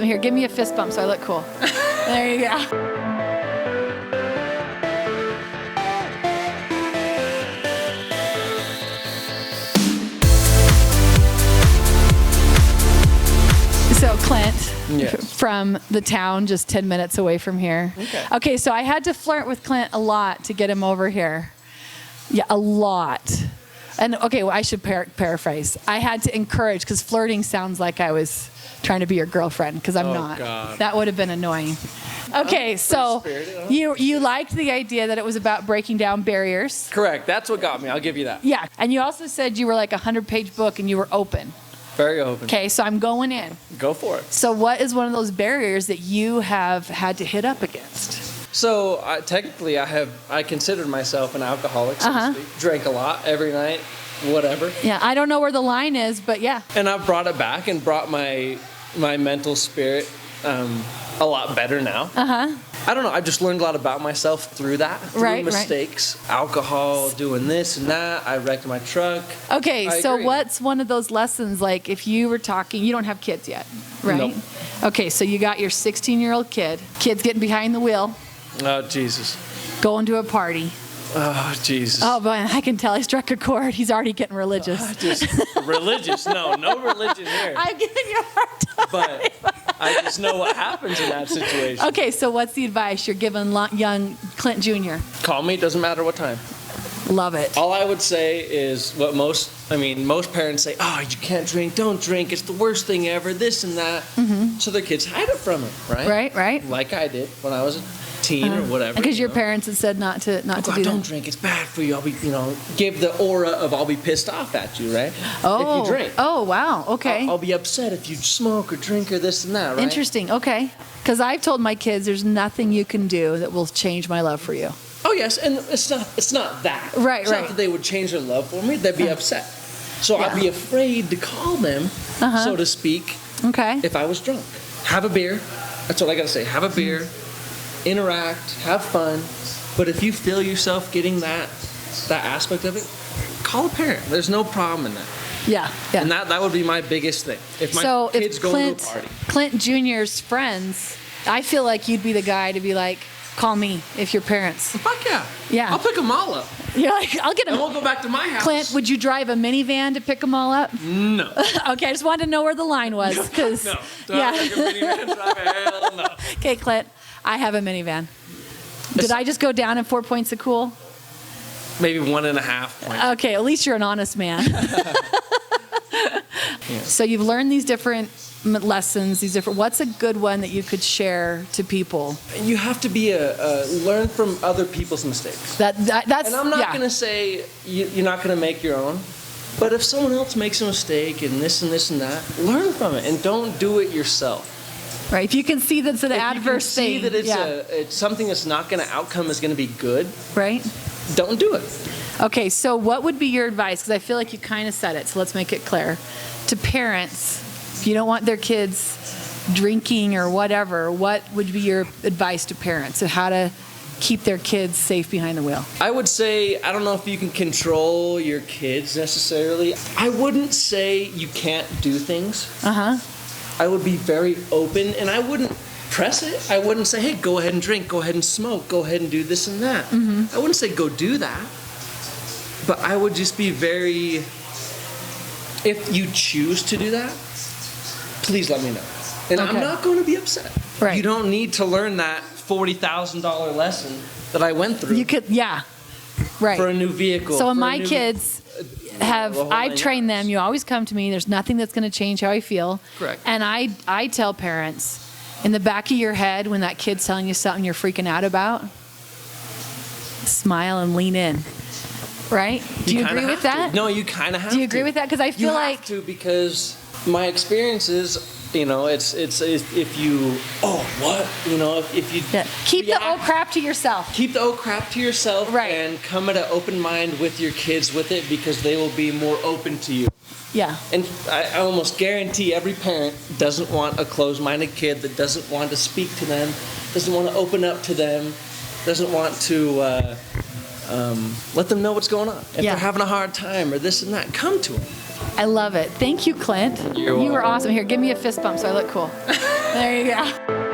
Here, give me a fist bump so I look cool. There you go. So Clint, yes. From the town just 10 minutes away from here. Okay, so I had to flirt with Clint a lot to get him over here. Yeah, a lot. And okay, well, I should paraphrase. I had to encourage, because flirting sounds like I was trying to be your girlfriend, because I'm not. God. That would have been annoying. Okay, so you liked the idea that it was about breaking down barriers. Correct. That's what got me. I'll give you that. Yeah, and you also said you were like a 100-page book and you were open. Very open. Okay, so I'm going in. Go for it. So what is one of those barriers that you have had to hit up against? So technically, I considered myself an alcoholic, so to speak. Drank a lot every night, whatever. Yeah, I don't know where the line is, but yeah. And I've brought it back and brought my mental spirit a lot better now. I don't know. I've just learned a lot about myself through that, through mistakes, alcohol, doing this and that. I wrecked my truck. Okay, so what's one of those lessons, like if you were talking, you don't have kids yet, right? Nope. Okay, so you got your 16-year-old kid's getting behind the wheel. Oh, Jesus. Going to a party. Oh, Jesus. Oh, boy, I can tell he struck a chord. He's already getting religious. Religious? No religion here. I'm giving you a hard time. But I just know what happens in that situation. Okay, so what's the advice you're giving young Clint Jr.? Call me, doesn't matter what time. Love it. All I would say is what most parents say, oh, you can't drink, don't drink, it's the worst thing ever, this and that. So their kids hide it from them, right? Right. Like I did when I was a teen or whatever. Because your parents had said not to do that. Don't drink, it's bad for you. I'll be, give the aura of I'll be pissed off at you, right? Oh. If you drink. Oh, wow, okay. I'll be upset if you smoke or drink or this and that, right? Interesting, okay. Because I've told my kids there's nothing you can do that will change my love for you. Oh, yes, and it's not that. Right, it's not that they would change their love for me. They'd be upset. So I'd be afraid to call them, so to speak, if I was drunk. Have a beer. That's what I got to say. Have a beer, interact, have fun. But if you feel yourself getting that aspect of it, call a parent. There's no problem in that. Yeah. And that would be my biggest thing. If my kids go to a party. Clint Jr.'s friends, I feel like you'd be the guy to be like, call me if you're parents. Fuck yeah. Yeah. I'll pick them all up. You're like, I'll get them. And we'll go back to my house. Clint, would you drive a minivan to pick them all up? No. Okay, I just wanted to know where the line was. No. Like a minivan driver, hell no. Okay, Clint, I have a minivan. Did I just go down in 4 points of cool? Maybe 1.5 points. Okay, at least you're an honest man. So you've learned these different lessons, what's a good one that you could share to people? You have to be learn from other people's mistakes. That's and I'm not going to say you're not going to make your own, but if someone else makes a mistake and this and that, learn from it and don't do it yourself. Right. If you can see that's an adverse thing. If you can see that it's something that's not going to outcome is going to be good. Right. Don't do it. Okay, so what would be your advice? Because I feel like you kind of said it, so let's make it clear. To parents, if you don't want their kids drinking or whatever, what would be your advice to parents of how to keep their kids safe behind the wheel? I would say, I don't know if you can control your kids necessarily. I wouldn't say you can't do things. I would be very open, and I wouldn't press it. I wouldn't say, hey, go ahead and drink, go ahead and smoke, go ahead and do this and that. I wouldn't say go do that. But I would just be very, if you choose to do that, please let me know. And I'm not going to be upset. Right. You don't need to learn that $40,000 lesson that I went through. You could, right. For a new vehicle. So when my kids I've trained them, you always come to me, there's nothing that's going to change how I feel. Correct. And I tell parents, in the back of your head, when that kid's telling you something you're freaking out about, smile and lean in. Right? Do you agree with that? No, you kind of have to. Do you agree with that? Because I feel like... You have to, because my experience is, it's if you, if you... Keep the old crap to yourself. Keep the old crap to yourself. Right. And come at an open mind with your kids with it, because they will be more open to you. Yeah. And I almost guarantee every parent doesn't want a closed-minded kid that doesn't want to speak to them, doesn't want to open up to them, doesn't want to... let them know what's going on. If they're having a hard time or this and that, come to them. I love it. Thank you, Clint. You're welcome. You were awesome. Here, give me a fist bump so I look cool. There you go.